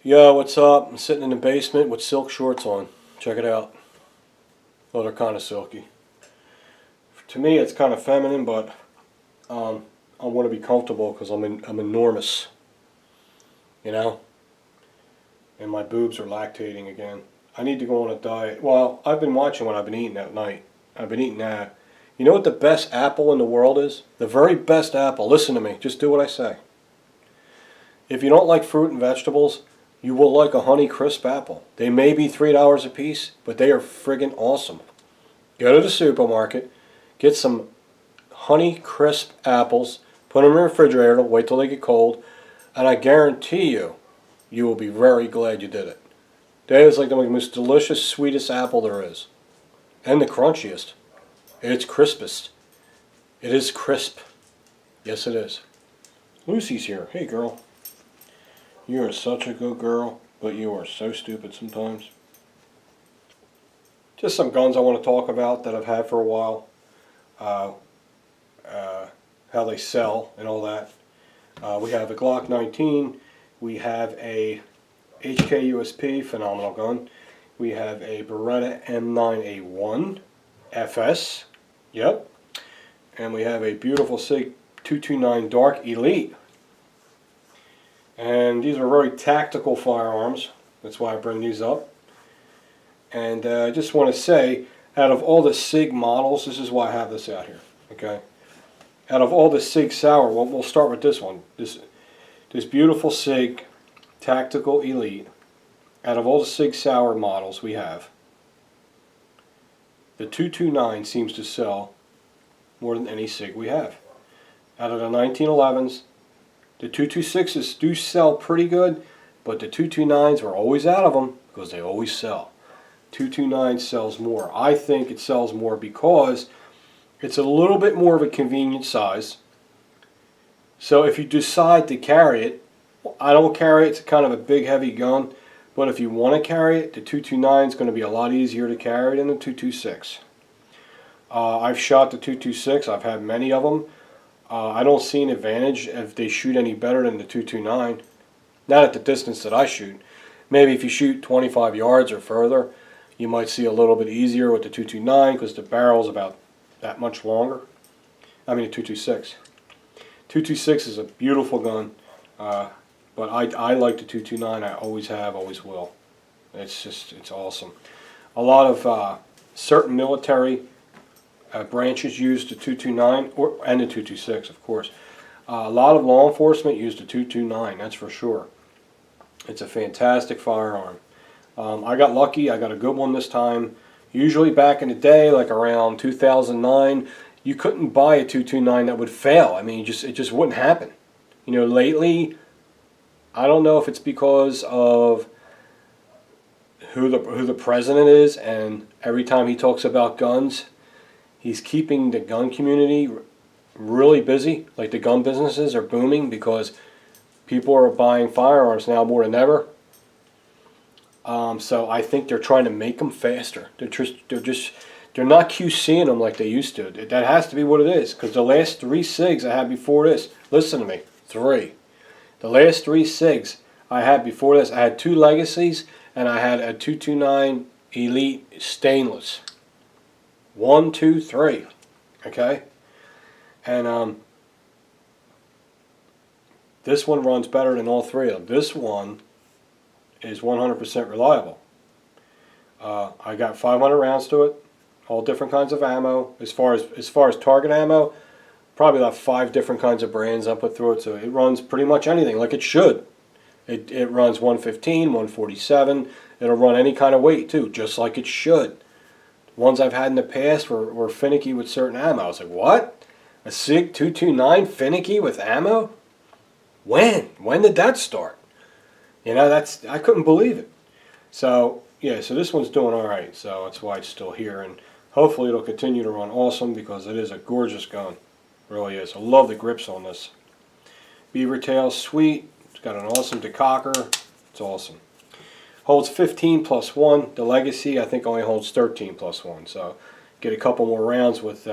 Yo, what's up? I'm sitting in the basement with silk shorts on. Check it out. Well, they're kind of silky. To me, it's kind of feminine, but I want to be comfortable because I'm enormous, you know? And my boobs are lactating again. I need to go on a diet. Well, I've been watching what I've been eating at night. I've been eating that. You know what the best apple in the world is? The very best apple. Listen to me. Just do what I say. If you don't like fruit and vegetables, you will like a Honey Crisp apple. They may be $3 a piece, but they are friggin' awesome. Go to the supermarket, get some Honey Crisp apples, put them in the refrigerator, wait till they get cold, and I guarantee you, you will be very glad you did it. That is like the most delicious, sweetest apple there is. And the crunchiest. It's crispest. It is crisp. Yes, it is. Lucy's here. Hey, girl. You are such a good girl, but you are so stupid sometimes. Just some guns I want to talk about that I've had for a while. How they sell and all that. We have a Glock 19. We have a HK USP, phenomenal gun. We have a Beretta M9A1 FS. Yep. And we have a beautiful SIG 229 Dark Elite. And these are very tactical firearms. That's why I bring these up. And I just want to say, out of all the SIG models, this is why I have this out here. Okay. Out of all the SIG Sauer, well, we'll start with this one. This beautiful SIG Tactical Elite. Out of all the SIG Sauer models we have, the 229 seems to sell more than any SIG we have. Out of the 1911s, the 226s do sell pretty good, but the 229s are always out of them because they always sell. 229 sells more. I think it sells more because it's a little bit more of a convenient size. So if you decide to carry it, I don't carry it, it's kind of a big heavy gun, but if you want to carry it, the 229 is going to be a lot easier to carry than the 226. I've shot the 226, I've had many of them. I don't see an advantage if they shoot any better than the 229. Not at the distance that I shoot. Maybe if you shoot 25 yards or further, you might see a little bit easier with the 229 because the barrel's about that much longer. I mean the 226. 226 is a beautiful gun, but I like the 229. I always have, always will. It's awesome. A lot of certain military branches use the 229 and the 226, of course. A lot of law enforcement use the 229, that's for sure. It's a fantastic firearm. I got lucky, I got a good one this time. Usually back in the day, like around 2009, you couldn't buy a 229 that would fail. I mean, it just wouldn't happen. You know, lately, I don't know if it's because of who the president is, and every time he talks about guns, he's keeping the gun community really busy. Like the gun businesses are booming because people are buying firearms now more than ever. So I think they're trying to make them faster. They're not QCing them like they used to. That has to be what it is. Because the last 3 SIGs I had before this, listen to me, 3. The last 3 SIGs I had before this, I had 2 Legacies and I had a 229 Elite stainless. 1, 2, 3. Okay? And this one runs better than all 3 of them. This one is 100% reliable. I got 500 rounds to it, all different kinds of ammo. As far as target ammo, probably about 5 different kinds of brands I put through it, so it runs pretty much anything like it should. It runs 115, 147. It'll run any kind of weight too, just like it should. Ones I've had in the past were finicky with certain ammo. I was like, what? A SIG 229 finicky with ammo? When? When did that start? You know, I couldn't believe it. So, yeah, so this one's doing alright. So that's why it's still here. And hopefully it'll continue to run awesome because it is a gorgeous gun. It really is. I love the grips on this. Beaver tail, sweet. It's got an awesome decocker. It's awesome. Holds 15 plus 1. The Legacy, I think, only holds 13 plus 1. So get a couple more rounds with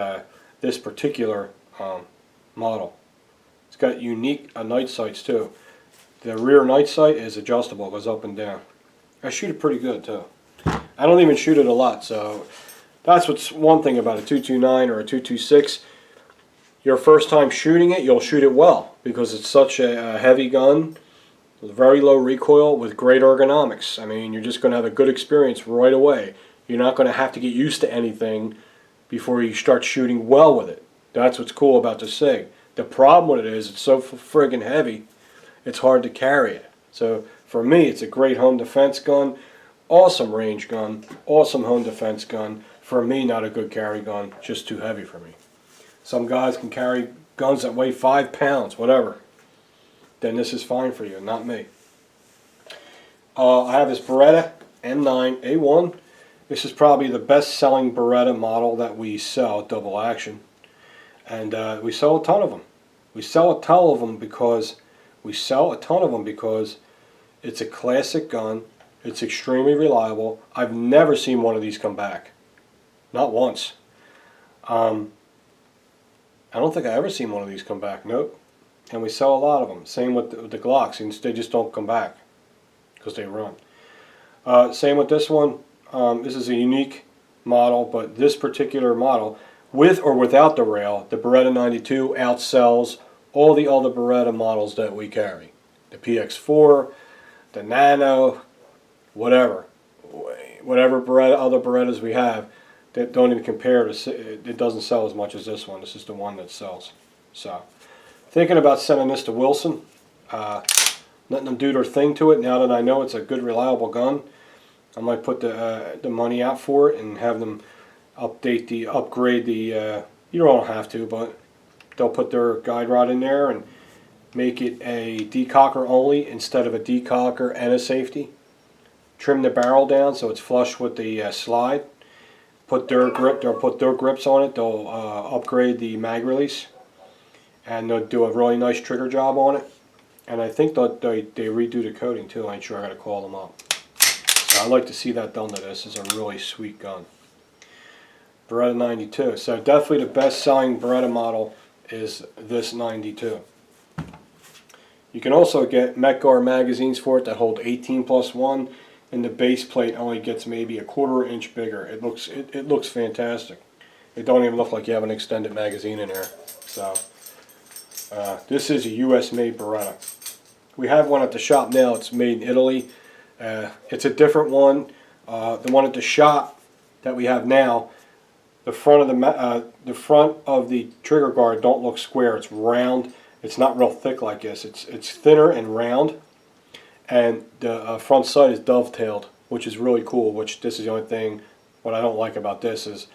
this particular model. It's got unique night sights too. The rear night sight is adjustable, it goes up and down. I shoot it pretty good too. I don't even shoot it a lot, so that's what's one thing about a 229 or a 226. Your first time shooting it, you'll shoot it well because it's such a heavy gun with very low recoil with great ergonomics. I mean, you're just going to have a good experience right away. You're not going to have to get used to anything before you start shooting well with it. That's what's cool about the SIG. The problem with it is it's so friggin' heavy, it's hard to carry it. So for me, it's a great home defense gun, awesome range gun, awesome home defense gun. For me, not a good carry gun, just too heavy for me. Some guys can carry guns that weigh 5 pounds, whatever. Then this is fine for you, not me. I have this Beretta M9A1. This is probably the best-selling Beretta model that we sell at Double Action. And we sell a ton of them. We sell a ton of them because it's a classic gun. It's extremely reliable. I've never seen one of these come back. Not once. I don't think I ever seen one of these come back. Nope. And we sell a lot of them. Same with the Glocks. They just don't come back because they run. Same with this one. This is a unique model, but this particular model, with or without the rail, the Beretta 92 outsells all the other Beretta models that we carry. The PX4, the Nano, whatever Beretta, other Berettas we have, that don't even compare to, it doesn't sell as much as this one. This is the one that sells. So, thinking about sending this to Wilson, letting them do their thing to it. Now that I know it's a good, reliable gun, I might put the money out for it and have them upgrade the. You don't have to, but they'll put their guide rod in there and make it a decocker only instead of a decocker and a safety. Trim the barrel down so it's flush with the slide. Put their grips on it. They'll upgrade the mag release, and they'll do a really nice trigger job on it. And I think that they redo the coating too. I ain't sure. I got to call them up. So I'd like to see that done to this. It's a really sweet gun. Beretta 92. So definitely the best-selling Beretta model is this 92. You can also get Metgar magazines for it that hold 18+1. And the base plate only gets maybe a 1/4 inch bigger. It looks fantastic. It don't even look like you have an extended magazine in there. So this is a U.S. made Beretta. We have one at the shop now. It's made in Italy. It's a different one. The one at the shop that we have now, the front of the trigger guard don't look square. It's round. It's not real thick like this. It's thinner and round. And the front sight is dovetailed, which is really cool, which this is the only thing, what I don't like about this is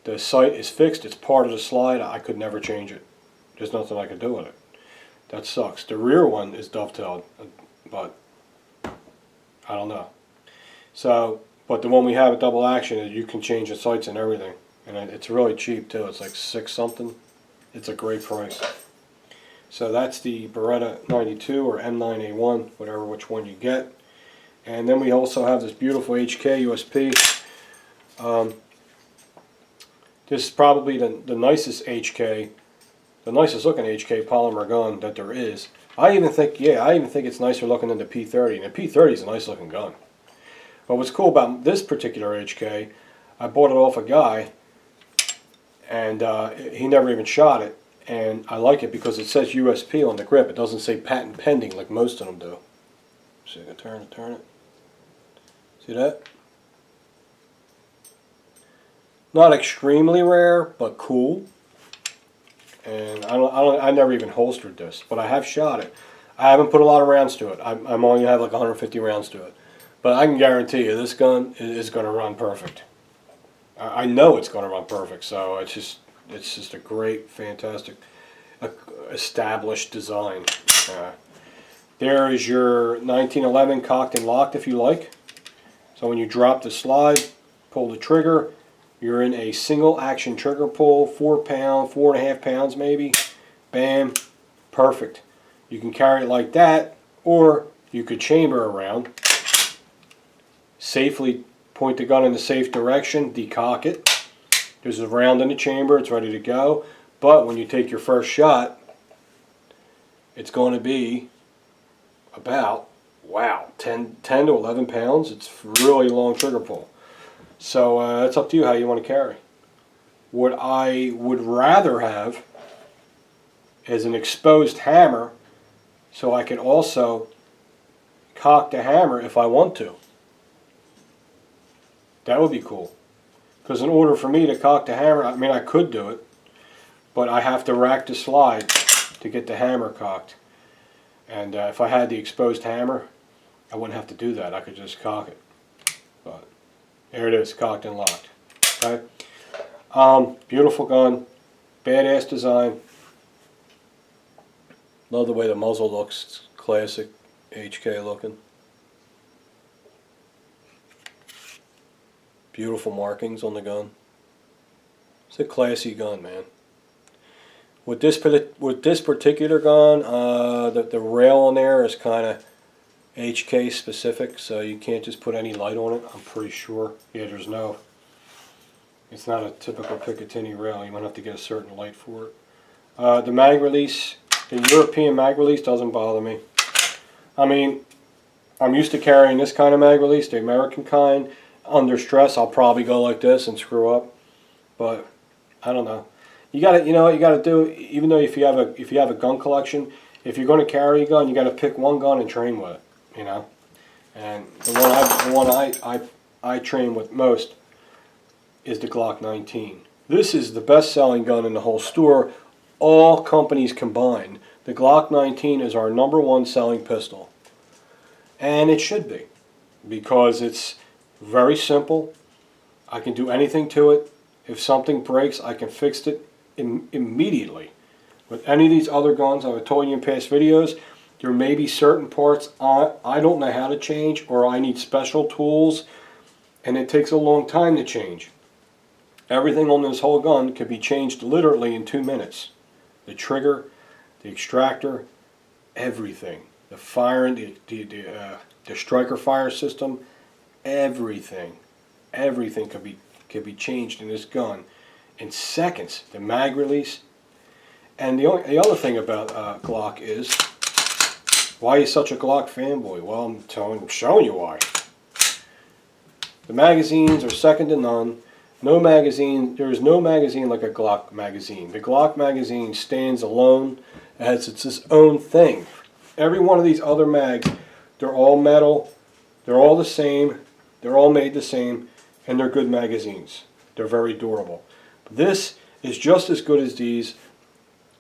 the sight is fixed, it's part of the slide, I could never change it. There's nothing I could do with it. That sucks. The rear one is dovetailed, but I don't know. So, but the one we have at Double Action is you can change the sights and everything. And it's really cheap too, it's like $6 something. It's a great price. So that's the Beretta 92 or M9A1, which one you get. And then we also have this beautiful HK USP. This is probably the nicest HK, the nicest looking HK polymer gun that there is. I even think it's nicer looking than the P30. And the P30 is a nice looking gun. But what's cool about this particular HK, I bought it off a guy, and he never even shot it. And I like it because it says USP on the grip. It doesn't say patent pending like most of them do. See if I can turn it. See that? Not extremely rare, but cool. And I never even holstered this, but I have shot it. I haven't put a lot of rounds to it. I'm only have like 150 rounds to it. But I can guarantee you this gun is going to run perfect. I know it's going to run perfect, so it's just a great, fantastic, established design. There is your 1911 cocked and locked if you like. So when you drop the slide, pull the trigger, you're in a single action trigger pull, 4 pound, 4.5 pounds maybe. Bam, perfect. You can carry it like that, or you could chamber around, safely point the gun in the safe direction, decock it. There's a round in the chamber, it's ready to go. But when you take your first shot, it's going to be about, wow, 10 to 11 pounds. It's really long trigger pull. So it's up to you how you want to carry. What I would rather have is an exposed hammer, so I can also cock the hammer if I want to. That would be cool. Because in order for me to cock the hammer, I mean, I could do it, but I have to rack the slide to get the hammer cocked. And if I had the exposed hammer, I wouldn't have to do that. I could just cock it. But there it is, cocked and locked. Okay. Beautiful gun, badass design. Love the way the muzzle looks. It's classic HK looking. Beautiful markings on the gun. It's a classy gun, man. With this particular gun, the rail on there is kind of HK specific, so you can't just put any light on it. I'm pretty sure. Yeah, there's no. It's not a typical Picatinny rail. You might have to get a certain light for it. The mag release, the European mag release doesn't bother me. I mean, I'm used to carrying this kind of mag release, the American kind. Under stress, I'll probably go like this and screw up. But I don't know. You gotta, you know what you gotta do. Even though if you have a gun collection, if you're going to carry a gun, you gotta pick one gun and train with it. You know. And the one I train with most is the Glock 19. This is the best-selling gun in the whole store, all companies combined. The Glock 19 is our #1 selling pistol. And it should be, because it's very simple. I can do anything to it. If something breaks, I can fix it immediately. With any of these other guns I've told you in past videos, there may be certain parts I don't know how to change, or I need special tools, and it takes a long time to change. Everything on this whole gun can be changed literally in 2 minutes. The trigger, the extractor, everything. The firing, the striker fire system, everything can be changed in this gun in seconds. The mag release. And the other thing about Glock is, why are you such a Glock fanboy? Well, I'm showing you why. The magazines are second to none. There is no magazine like a Glock magazine. The Glock magazine stands alone as it's its own thing. Every one of these other mags, they're all metal, they're all the same, they're all made the same, and they're good magazines. They're very durable. But this is just as good as these,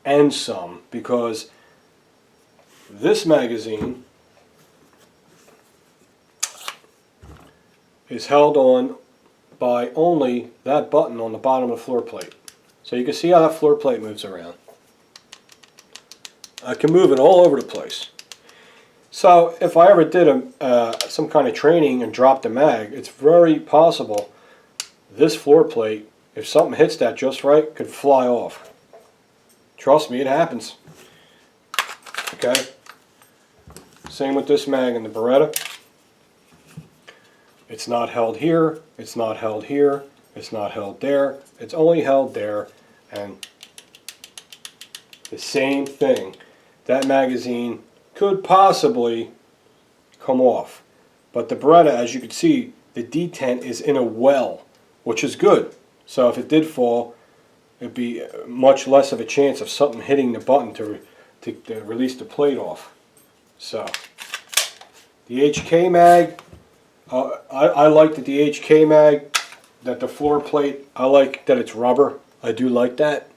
and some, because this magazine is held on by only that button on the bottom of the floor plate. So you can see how that floor plate moves around. I can move it all over the place. So if I ever did some kind of training and dropped a mag, it's very possible this floor plate, if something hits that just right, could fly off. Trust me, it happens. Okay? Same with this mag and the Beretta. It's not held here, it's not held here, it's not held there, it's only held there, and the same thing. That magazine could possibly come off. But the Beretta, as you can see, the detent is in a well, which is good. So if it did fall, it'd be much less of a chance of something hitting the button to release the plate off. So, the HK mag, I like that the HK mag, that the floor plate, I like that it's rubber. I do like that.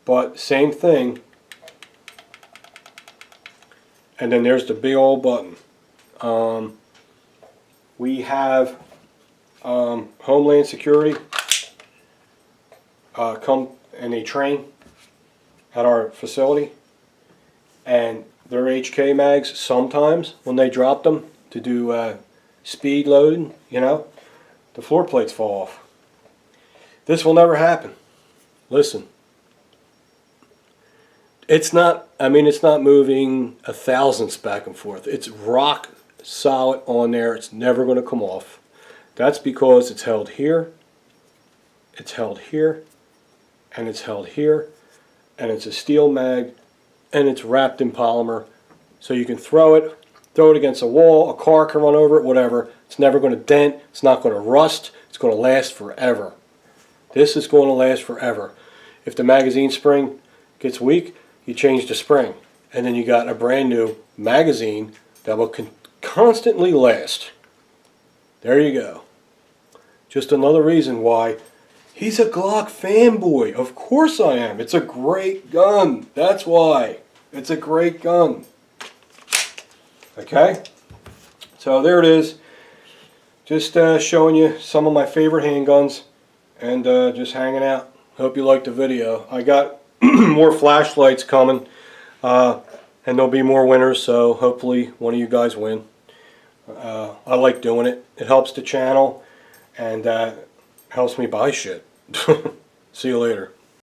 But same thing. And then there's the big old button. We have Homeland Security come and they train at our facility. And their HK mags, sometimes when they drop them to do speed loading, you know, the floor plates fall off. This will never happen. Listen. It's not, I mean, it's not moving a thousandths back and forth. It's rock solid on there. It's never going to come off. That's because it's held here, it's held here, and it's held here, and it's a steel mag, and it's wrapped in polymer so you can throw it against a wall, a car can run over it, whatever. It's never going to dent, it's not going to rust, it's going to last forever. This is going to last forever. If the magazine spring gets weak, you change the spring, and then you got a brand new magazine that will constantly last. There you go. Just another reason why he's a Glock fanboy. Of course I am. It's a great gun. That's why. It's a great gun. Okay? So there it is. Just showing you some of my favorite handguns and just hanging out. Hope you liked the video. I got more flashlights coming and there'll be more winners, so hopefully one of you guys win. I like doing it. It helps the channel and helps me buy shit. See you later.